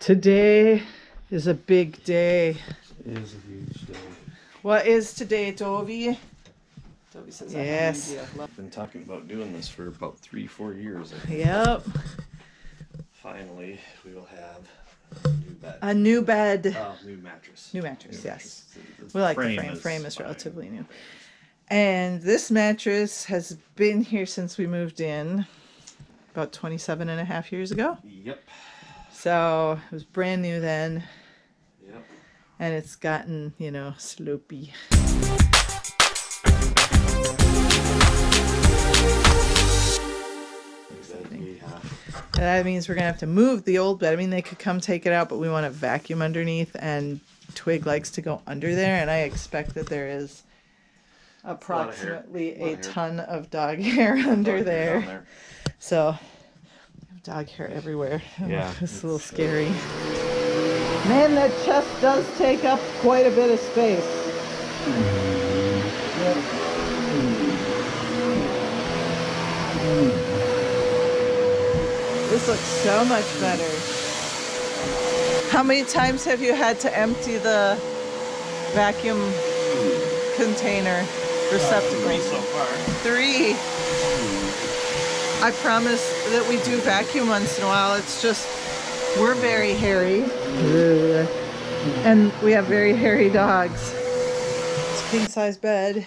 Today is a big day. It is a huge day. What is today, Dovey? Dovey says yes. I've been talking about doing this for about 3-4 years. I think. Yep. Finally, we will have a new bed. A new bed. New mattress. New mattress, yes. The We like the frame. Frame is relatively new. And this mattress has been here since we moved in about 27 and a half years ago. Yep. So it was brand new then. Yep. And it's gotten, you know, sloopy. Exactly. And that means we're going to have to move the old bed. I mean, they could come take it out, but we want a vacuum underneath, and Twig likes to go under there, and I expect that there is approximately a ton of dog hair under there. So, dog hair everywhere. Yeah. It's a little scary. Man, that chest does take up quite a bit of space. Yep. This looks so much better. How many times have you had to empty the vacuum container receptacle? 3 so far. 3. I promise that we do vacuum once in a while. It's just, we're very hairy. And we have very hairy dogs. It's a king size bed.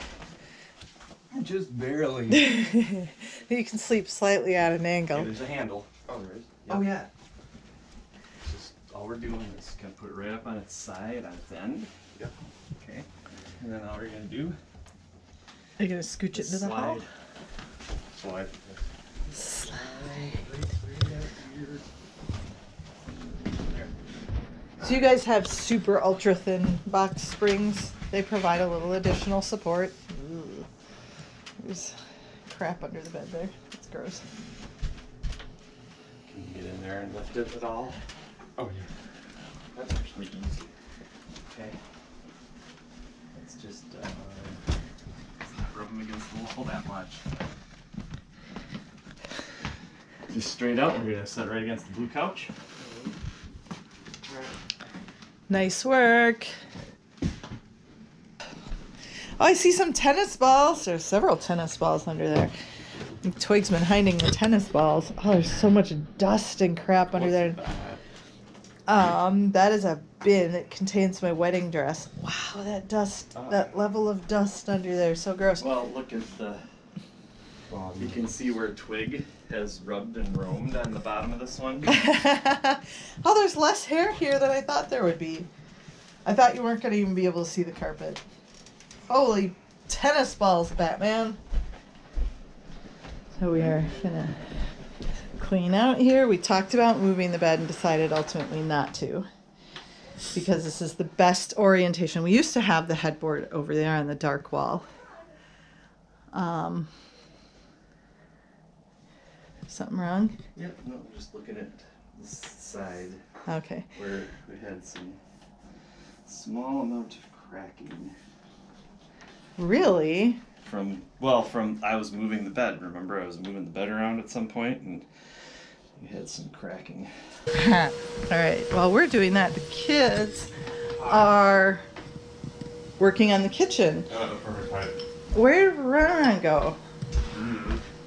Just barely. You can sleep slightly at an angle. Okay, there's a handle. Oh, there is. Yep. Oh, yeah. Just all we're doing is gonna put it right up on its side, on its end. Yep. Okay. And then all we're gonna do. Are you gonna scooch it into the hole? Slide. So you guys have super ultra thin box springs. They provide a little additional support. Ooh. There's crap under the bed there. It's gross. Can you get in there and lift it at all? Oh yeah. That's actually easy. Okay. Let's just not rub them against the wall that much. Just straight out, we're gonna set right against the blue couch. Nice work. Oh, I see some tennis balls. There's several tennis balls under there. Twig's been hiding the tennis balls. Oh, there's so much dust and crap under there. That is a bin. It contains my wedding dress. Wow, that dust, that level of dust under there, so gross. Well, look at the. You can see where Twig has rubbed and roamed on the bottom of this one. Oh, there's less hair here than I thought there would be. I thought you weren't going to even be able to see the carpet. Holy tennis balls, Batman. So we are going to clean out here. We talked about moving the bed and decided ultimately not to, because this is the best orientation. We used to have the headboard over there on the dark wall. Something wrong? Yep, no, I'm just looking at this side. Okay. Where we had some small amount of cracking. Really? From I was moving the bed. Remember, I was moving the bed around at some point, and we had some cracking. All right. While we're doing that, the kids are working on the kitchen. Where did Rana go?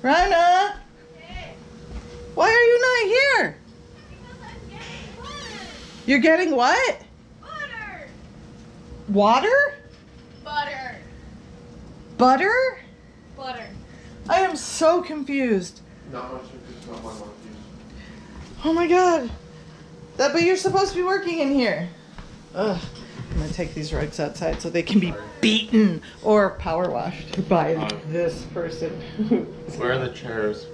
Rana? Why are you not here? You're getting what? Butter. Water? Butter. Butter? Butter. I am so confused. Oh my god. But you're supposed to be working in here. Ugh. I'm gonna take these rugs outside so they can be beaten or power washed by this person. Where are the chairs?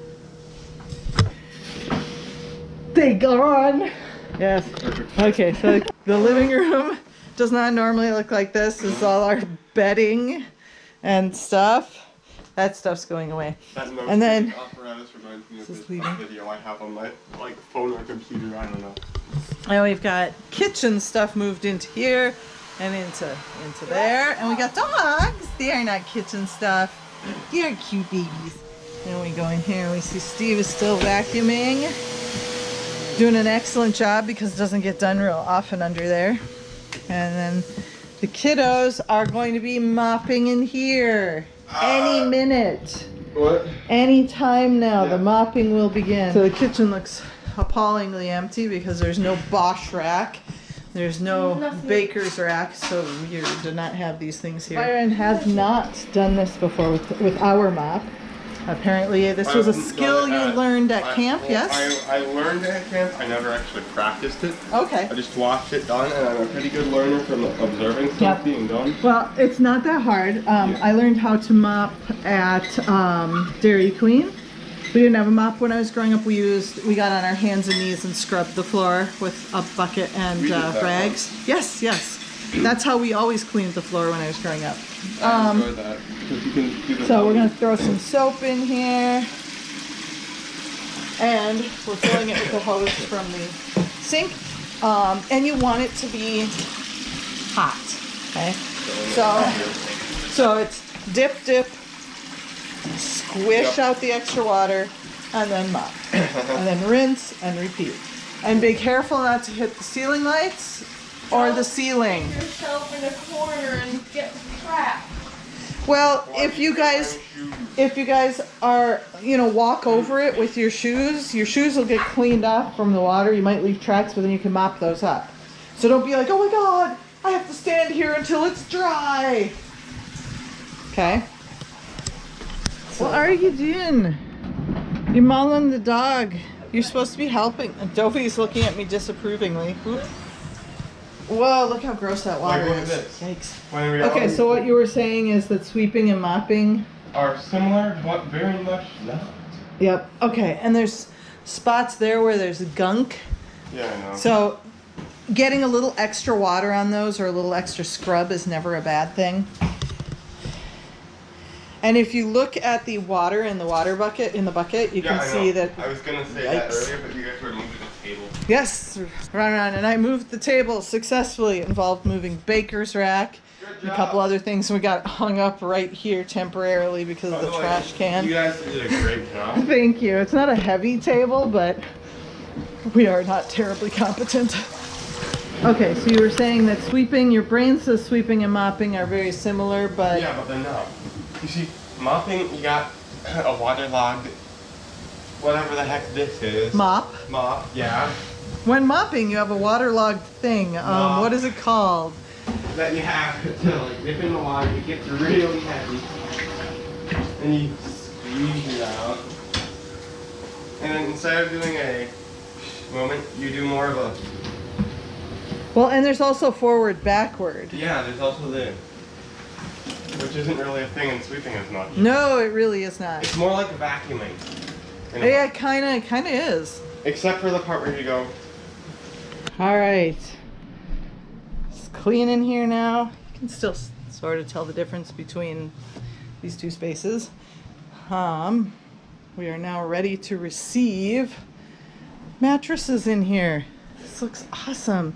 They gone. Yes. Okay, so the living room does not normally look like this. This is all our bedding and stuff. That stuff's going away. And then Apparatus reminds me of this this leaving. video I have on my phone or computer. I don't know. and we've got kitchen stuff moved into here and into there. And we got dogs. They are not kitchen stuff. They are cute babies. And we go in here and we see Steve is still vacuuming. Doing an excellent job because it doesn't get done real often under there. And then the kiddos are going to be mopping in here any minute. What? Any time now, Yeah. the mopping will begin. So the kitchen looks appallingly empty because there's no Bosch rack. There's no baker's rack, so weird to not have these things here. Byron has not done this before with our mop. Apparently this was a skill you learned at camp, yes? I learned it at camp. I never actually practiced it. Okay. I just watched it done, and I'm a pretty good learner from observing stuff being done. Well, it's not that hard. I learned how to mop at Dairy Queen. We didn't have a mop when I was growing up. We got on our hands and knees and scrubbed the floor with a bucket and rags. Yes, yes. That's how we always cleaned the floor when I was growing up. I enjoy that. You can do the So we're going to throw some soap in here. And we're filling it with the hose from the sink. And you want it to be hot. Okay? So it's dip, dip, squish out the extra water, and then mop. And then rinse and repeat. And be careful not to hit the ceiling lights or the ceiling. Yourself in a corner and get trapped. Well, if you guys are, walk over it with your shoes will get cleaned off from the water. You might leave tracks, but then you can mop those up. So don't be like, oh my God, I have to stand here until it's dry. Okay? What are you doing? You're mauling the dog. You're supposed to be helping. And Dovey's looking at me disapprovingly. Oops. Whoa, look how gross that water Like, is. look at this. Yikes. Okay, so what you were saying is that sweeping and mopping are similar, but very much not. Yep. Okay, and there's spots there where there's gunk. Yeah, I know. So getting a little extra water on those or a little extra scrub is never a bad thing. And if you look at the water in the water bucket, you can see that. I was going to say that earlier, but you guys were moving the table. Yes, run around, and I moved the table successfully. It involved moving baker's rack and a couple other things. We got hung up right here temporarily because of the trash can. You guys did a great job. Thank you. It's not a heavy table, but we are not terribly competent. Okay, so you were saying that sweeping, your brain says sweeping and mopping are very similar, but... Yeah, but they're not. You see, mopping, you got a waterlogged, whatever the heck this is. Mop. Mop, yeah. When mopping, you have a waterlogged thing. What is it called? That you have to like dip in the water, it gets really heavy, and you squeeze it out. And then instead of doing a moment, you do more of a... Well, and there's also forward, backward. Yeah, there's also the... Which isn't really a thing in sweeping as much. No, it really is not. It's more like vacuuming. Yeah, it kinda is. Except for the part where you go... All right. It's clean in here now. You can still sort of tell the difference between these two spaces. We are now ready to receive mattresses in here. This looks awesome.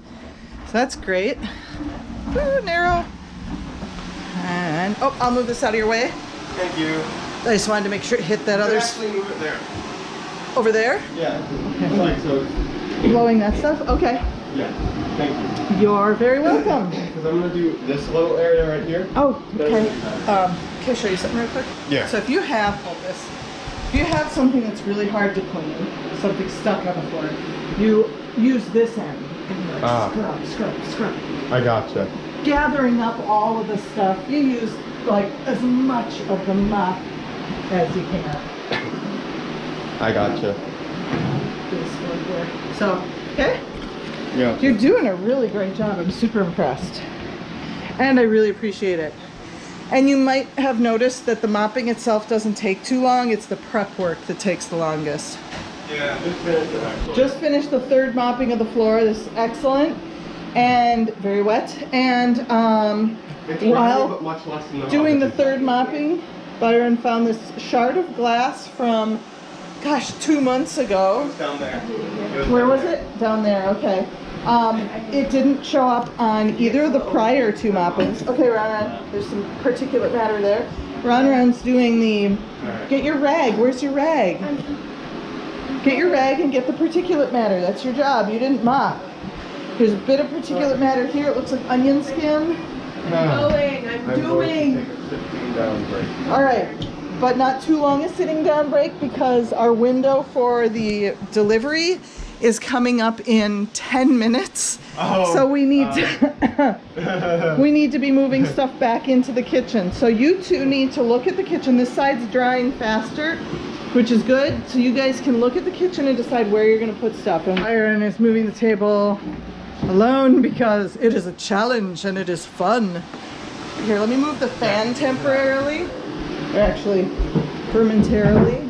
So that's great. Ooh, narrow. And, oh, I'll move this out of your way. Thank you. I just wanted to make sure it hit that other... Actually move it there. Over there? Yeah. Okay. Like so. Blowing that stuff? Okay. Yeah. Thank you. You're very welcome. Because I'm going to do this little area right here. Oh, okay. Can I show you something real quick? Yeah. So if you have, hold this. If you have something that's really hard to clean, something stuck on the floor, you use this end. And you like scrub. I gotcha. Gathering up all of the stuff, you use like as much of the mop as you can. I gotcha. This one here. So, okay? Yeah. You're doing a really great job. I'm super impressed. And I really appreciate it. And you might have noticed that the mopping itself doesn't take too long. It's the prep work that takes the longest. Yeah, just finished it actually. Just finished the third mopping of the floor. This is excellent. And very wet. And It's while but much less than doing the third mopping, Byron found this shard of glass from, gosh, 2 months ago. It's down there. Where was it? Down there, okay. It didn't show up on either of the prior two moppings. Okay, Ron, there's some particulate matter there. Ron's doing the, get your rag, where's your rag? Get your rag and get the particulate matter. That's your job. You didn't mop. There's a bit of particulate matter here. It looks like onion skin. I'm doing. All right, but not too long a sitting down break because our window for the delivery is coming up in 10 minutes. Oh, so we need to we need to be moving stuff back into the kitchen. So you two need to look at the kitchen. This side's drying faster, which is good. So you guys can look at the kitchen and decide where you're going to put stuff. And Iron is moving the table alone because it is a challenge and it is fun. Here, let me move the fan temporarily, or actually permanentarily,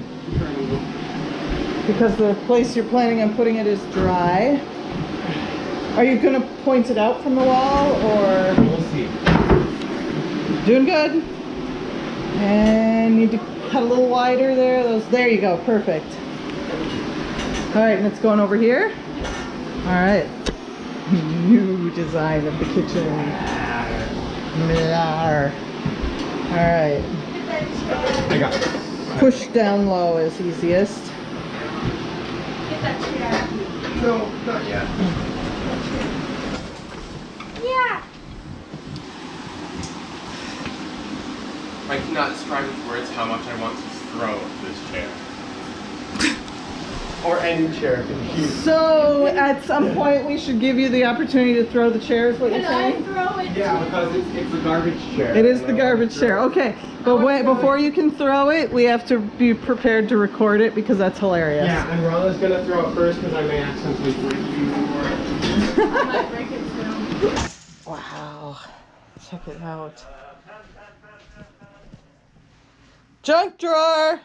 because the place you're planning on putting it is dry. Are you going to point it out from the wall, or? We'll see. Doing good. And need to cut a little wider there. There you go, perfect. All right, and it's going over here. All right. New design of the kitchen. All right. I got it. Push down low is easiest. Get that chair. No, not yet. Yeah. I cannot describe with words how much I want to throw this chair. Or any chair. So at some point we should give you the opportunity to throw the chairs, what you're Can I saying? throw it? Yeah, because it's a garbage chair. It is the garbage chair. Okay, but wait, before you can throw it, we have to be prepared to record it because that's hilarious. Yeah, and Ronald's gonna throw it first because I may accidentally break you for it. I might break it too. Wow. Check it out. Junk drawer!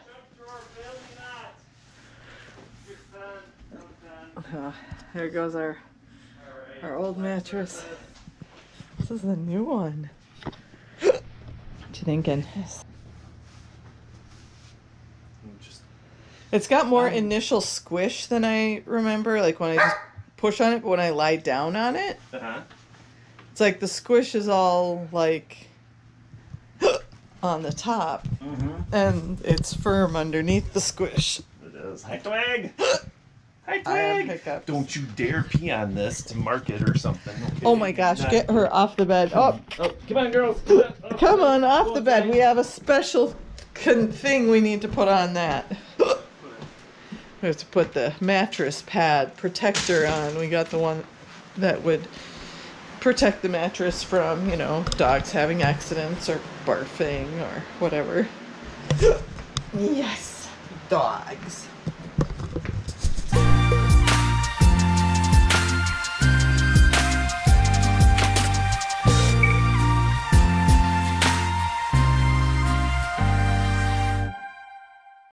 There goes our old mattress. This is the new one. What you thinking? It's got more initial squish than I remember, like when I just push on it, but when I lie down on it, it's like the squish is all like on the top, and it's firm underneath the squish. It is. Hi, Twig! Hi, I have Twig! hiccups. Don't you dare pee on this to mark it or something. Okay? Oh my gosh, get her off the bed. Oh, Come on, girls. come on, off the bed. We have a special thing we need to put on that. We have to put the mattress pad protector on. We got the one that would protect the mattress from, you know, dogs having accidents or barfing or whatever. Yes, dogs.